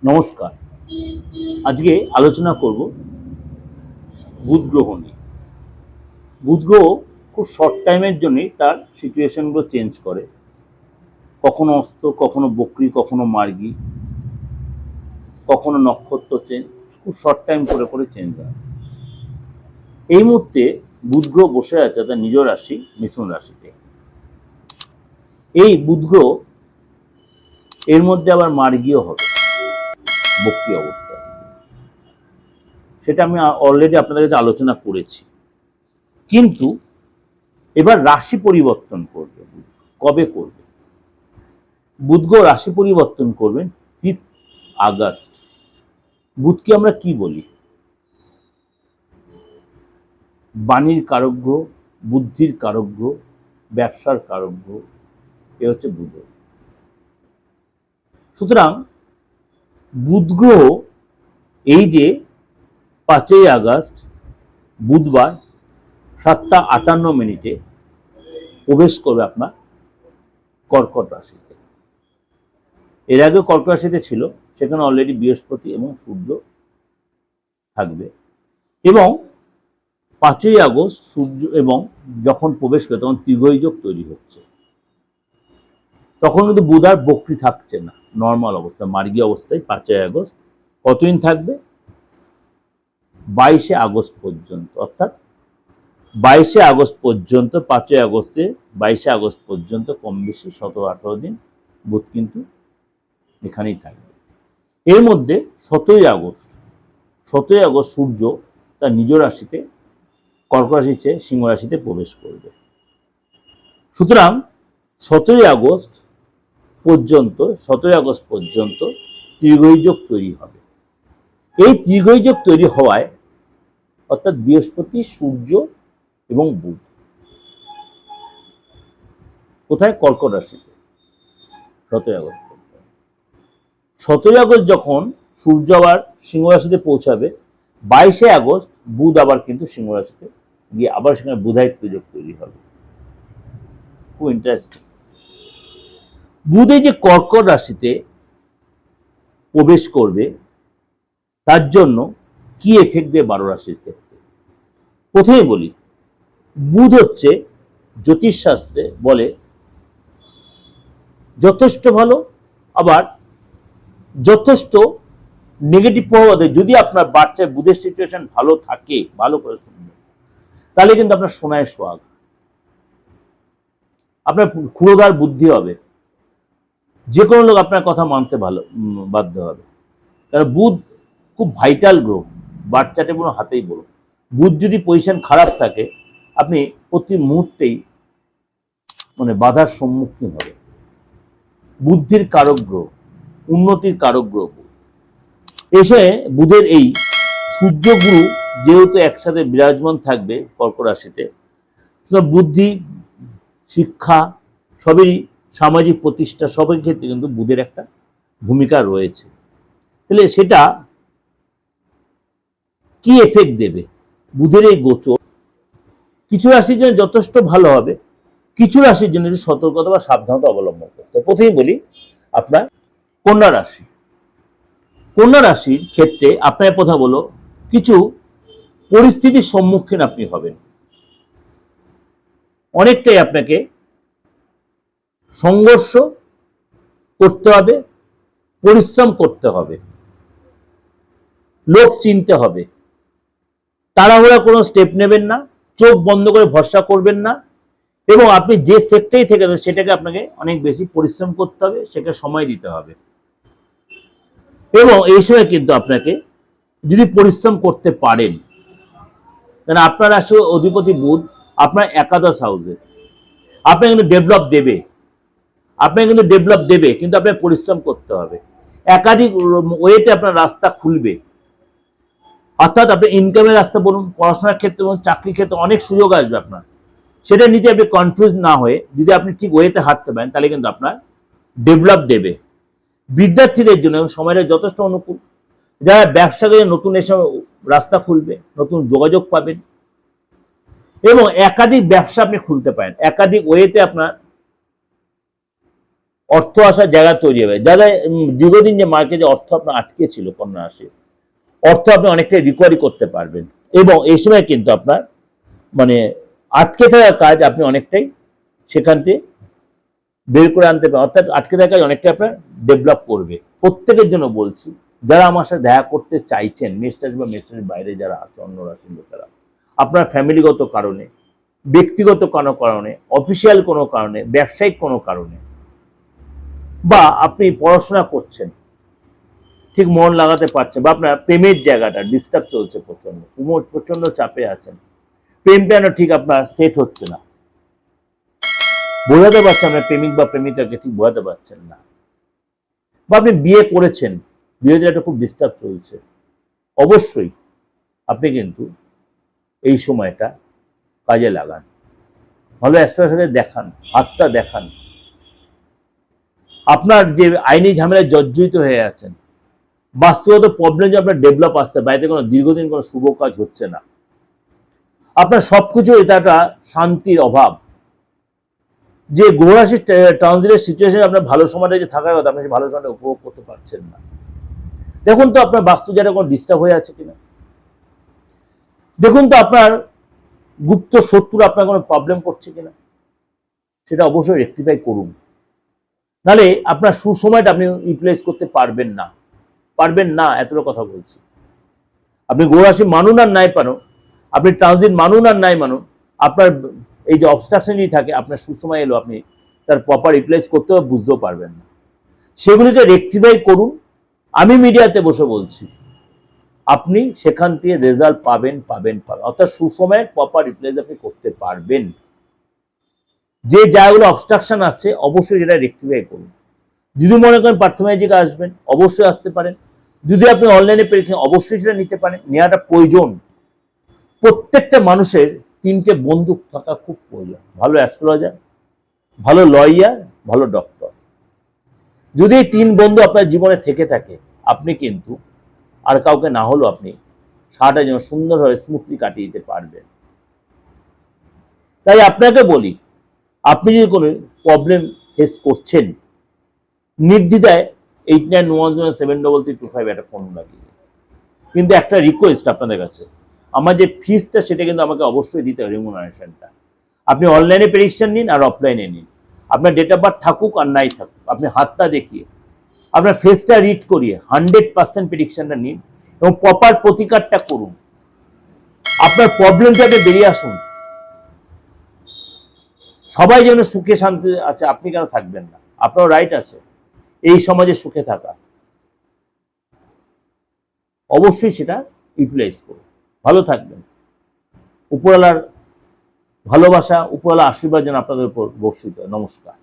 নমস্কার। আজকে আলোচনা করব বুধ গ্রহ নিয়ে। বুধ গ্রহ খুব শর্ট টাইমের জন্যই তার সিচুয়েশনগুলো চেঞ্জ করে, কখনো অস্ত, কখনো বক্রী, কখনো মার্গী, কখনো নক্ষত্র চেঞ্জ, খুব শর্ট টাইম করে করে চেঞ্জ হয়। এই মুহূর্তে বুধ গ্রহ বসে আছে তার নিজ রাশি মিথুন রাশিতে। এই বুধ গ্রহ এর মধ্যে আবার মার্গীও হবে বক্রী অবস্থায়, সেটা আমি অলরেডি আপনাদের কাছে আলোচনা করেছি। কিন্তু এবার রাশি পরিবর্তন করবে। কবে করবে? বুধ গ্রহ রাশি পরিবর্তন করবেন 5 আগস্ট। বুধকে আমরা কি বলি? বাণীর কারক গ্রহ, বুদ্ধির কারক গ্রহ, ব্যবসার কারক গ্রহ, এ হচ্ছে বুধ। সুতরাং বুধ গ্রহ এই যে 5 আগস্ট বুধবার 7:58 প্রবেশ করবে আপনার কর্কট রাশিতে। এর আগে কর্কট রাশিতে ছিল, সেখানে অলরেডি বৃহস্পতি এবং সূর্য থাকবে। এবং 5 আগস্ট সূর্য এবং যখন প্রবেশ করে তখন ত্রিগোই যোগ তৈরি হচ্ছে। তখন কিন্তু বুধ আর বক্রী থাকছে না, নর্মাল অবস্থা, মার্গী অবস্থায় 5 আগস্ট কতদিন থাকবে? 22 আগস্ট পর্যন্ত। অর্থাৎ 22 আগস্ট পর্যন্ত, 5 আগস্টে 22 আগস্ট পর্যন্ত কম বেশি 17-18 দিন বুধ কিন্তু এখানেই থাকবে। এর মধ্যে 17 আগস্ট সূর্য তার নিজ রাশিতে কর্কট রাশির চেয়ে সিংহ রাশিতে প্রবেশ করবে। সুতরাং 17 আগস্ট পর্যন্ত ত্রিগোই যোগ তৈরি হবে। এই ত্রিগোই যোগ তৈরি হওয়ায় অর্থাৎ বৃহস্পতি, সূর্য এবং বুধ কোথায়? কর্কট রাশিতে 17 আগস্ট। 17 আগস্ট যখন সূর্য আবার সিংহ রাশিতে পৌঁছাবে, 22 আগস্ট বুধ আবার কিন্তু সিংহ রাশিতে গিয়ে আবার সেখানে বুধায়িত্ব যোগ তৈরি হবে। খুব ইন্টারেস্টিং। বুধে যে কর্কট রাশিতে প্রবেশ করবে তার জন্য কি এফেক্ট দেবে 12 রাশির ক্ষেত্রে? প্রথমে বলি, বুধ হচ্ছে জ্যোতিষশাস্ত্রে বলে যথেষ্ট ভালো, আবার যথেষ্ট নেগেটিভ প্রভাব দেয়। যদি আপনার বাচ্চার বুধের সিচুয়েশন ভালো থাকে, ভালো করে শুনবে, তাহলে কিন্তু আপনার সোনায় সোহাগ, আপনার ক্ষুরোদার বুদ্ধি হবে, যে কোনো লোক আপনার কথা মানতে বাধ্য হবে। কারণ বুধ খুব ভাইটাল গ্রহ, বাচ্চাটে কোনো হাতেই বলো। বুধ যদি পজিশন খারাপ থাকে, আপনি প্রতি মুহূর্তেই বাধার সম্মুখীন হবে। বুদ্ধির কারক গ্রহ, উন্নতির কারক গ্রহ। এসে বুধের এই সূর্য গুরু যেহেতু একসাথে বিরাজমান থাকবে কর্কট রাশিতে, বুদ্ধি, শিক্ষা, সবই, সামাজিক প্রতিষ্ঠা, সবের ক্ষেত্রে কিন্তু বুধের একটা ভূমিকা রয়েছে। তাহলে সেটা কি এফেক্ট দেবে? বুধের এই গোচর কিছু রাশির জন্য যথেষ্ট ভালো হবে, কিছু রাশির জন্য সতর্কতা বা সাবধানতা অবলম্বন করতে হবে। প্রথমেই বলি আপনার কন্যা রাশি। কন্যা রাশির ক্ষেত্রে আপনার কথা বলো, কিছু পরিস্থিতির সম্মুখীন আপনি হবেন। অনেকটাই আপনাকে সংঘর্ষ করতে হবে, পরিশ্রম করতে হবে, লোক চিনতে হবে। তাড়াহুড়া কোনো স্টেপ নেবেন না, চোখ বন্ধ করে ভরসা করবেন না, এবং আপনি যে সেক্টরেই থেকে সেটাকে আপনাকে অনেক বেশি পরিশ্রম করতে হবে, সেটাকে সময় দিতে হবে। এবং এই সময় কিন্তু আপনাকে যদি পরিশ্রম করতে পারেন, কারণ আপনার রাশি অধিপতি বুধ আপনার একাদশ হাউসে, আপনাকে কিন্তু ডেভেলপ দেবে, কিন্তু আপনার পরিশ্রম করতে হবে। একাধিক ওয়েতে আপনার রাস্তা খুলবে। অর্থাৎ আপনি ইনকামের রাস্তা বলুন, পড়াশোনার ক্ষেত্রে বলুন, চাকরির ক্ষেত্রে অনেক সুযোগ আসবে আপনার। সেটা নিতে আপনি কনফিউজ না হয়ে যদি আপনি ঠিক ওয়েতে হাঁটতে পারেন, তাহলে কিন্তু আপনার ডেভেলপ দেবে। বিদ্যার্থীদের জন্য সময়টা যথেষ্ট অনুকূল। যারা ব্যবসা করে নতুন এসব রাস্তা খুলবে, নতুন যোগাযোগ পাবেন, এবং একাধিক ব্যবসা আপনি খুলতে পারেন। একাধিক ওয়েতে আপনার অর্থ আসার জায়গা তৈরি হবে। যারা দীর্ঘদিন যে মার্কেটে অর্থ আপনার আটকে ছিল কন্যা রাশি, অর্থ আপনি অনেকটাই রিকভারি করতে পারবেন, এবং এই সময় কিন্তু আপনার মানে আটকে থাকা কাজ আপনি অনেকটাই সেখান থেকে বের করে আনতে পারেন, অর্থাৎ আটকে থাকা কাজ অনেকটাই আপনার ডেভেলপ করবে। প্রত্যেকের জন্য বলছি, যারা আমার সাথে দেখা করতে চাইছেন, মেষ রাশি বা মেষ রাশির বাইরে যারা আছে, অন্য রাশির লোকেরা, আপনার ফ্যামিলিগত কারণে, ব্যক্তিগত কোনো কারণে, অফিসিয়াল কোনো কারণে, ব্যবসায়িক কোনো কারণে, বা আপনি পড়াশোনা করছেন ঠিক মন লাগাতে পারছেন, বা আপনার প্রেমের জায়গাটা ডিস্টার্ব চলছে, প্রচন্ড চাপে আছেন, প্রেমটা না ঠিক আপনার সেট হচ্ছে না, বোঝাতে পারছেন আপনার প্রেমিক বা প্রেমিকাকে ঠিক বোঝাতে পারছেন না, বা আপনি বিয়ে করেছেন, বিয়েতে একটা খুব ডিস্টার্ব চলছে, অবশ্যই আপনি কিন্তু এই সময়টা কাজে লাগান, ভালো অ্যাস্ট্রোলজারকে দেখান, হাতটা দেখান। আপনার যে আইনি ঝামেলায় জর্জরিত হয়ে আছেন, বাস্তবগত প্রবলেম যে আপনার ডেভেলপ আসছে, বাড়িতে কোনো দীর্ঘদিন কোনো শুভ কাজ হচ্ছে না, আপনার সবকিছু এটা একটা শান্তির অভাব, যে গ্রহরাশির ট্রানজিটের সিচুয়েশন আপনার ভালো সময়টা যে থাকার কথা, আপনি সেই ভালো সময়টা উপভোগ করতে পারছেন না। দেখুন তো আপনার বাস্তু জায়গা কোনো ডিস্টার্ব হয়ে আছে কিনা, দেখুন তো আপনার গুপ্ত শত্রু আপনার কোনো প্রবলেম করছে কিনা, সেটা অবশ্যই রেকটিফাই করুন, নাহলে আপনার সুসময়টা আপনি ইউটিলাইজ করতে পারবেন না, পারবেন না, এতটা কথা বলছি। আপনি গ্রহরাশি মানুন আর নাই পানো, আপনি ট্রানজিট মানুন আর নাই মানুন, আপনার এই যে অবস্ট্রাকশন যদি থাকে, আপনার সুসময় এলো, আপনি তার প্রপার ইউটিলাইজ করতে বা বুঝতেও পারবেন না। সেগুলিকে রেকটিফাই করুন, আমি মিডিয়াতে বসে বলছি, আপনি সেখান থেকে রেজাল্ট পাবেন পাবেন পাবেন, অর্থাৎ সুসময়ের প্রপার ইউটিলাইজ আপনি করতে পারবেন। যে জায়গাগুলো অবস্ট্রাকশন আসছে, অবশ্যই সেটা রেকটিফাই করুন। যদি মনে করেন প্রাথমিক আসবেন, অবশ্যই আসতে পারেন। যদি আপনি অনলাইনে পরীক্ষা, অবশ্যই সেটা নিতে পারেন, নেওয়াটা প্রয়োজন। প্রত্যেকটা মানুষের 3টে বন্ধু থাকা খুব প্রয়োজন, ভালো অ্যাস্ট্রোলজার, ভালো লয়ার, ভালো ডক্টর। যদি এই 3 বন্ধু আপনার জীবনে থেকে থাকে, আপনি কিন্তু আর কাউকে না হলেও আপনি সারাটা জীবন সুন্দরভাবে স্মুথলি কাটিয়ে দিতে পারবেন। তাই আপনাকে বলি, আপনি যদি কোনো প্রবলেম ফেস করছেন, নির্দ্বিধায় 8911733325 একটা ফোন লাগিয়ে, কিন্তু একটা রিকোয়েস্ট আপনাদের কাছে, আমার যে ফিসটা সেটা কিন্তু আমাকে অবশ্যই দিতে হবে, রেমুনারেশনটা। আপনি অনলাইনে প্রেডিকশন নিন আর অফলাইনে নিন, আপনার ডেট অফ বার্থ থাকুক আর নাই থাকুক, আপনি হাতটা দেখিয়ে, আপনার ফেসটা রিড করিয়ে 100% প্রেডিকশনটা নিন, এবং প্রপার প্রতিকারটা করুন, আপনার প্রবলেমটাকে বেরিয়ে আসুন। সবাই যেন সুখে শান্তি আছে, আপনি কেন থাকবেন না? আপনার রাইট আছে এই সমাজে সুখে থাকা, অবশ্যই সেটা ইউটিলাইজ করুন। ভালো থাকবেন, উপরওয়ালার ভালোবাসা, উপরওয়ালার আশীর্বাদ যেন আপনাদের উপর বর্ষিত হয়। নমস্কার।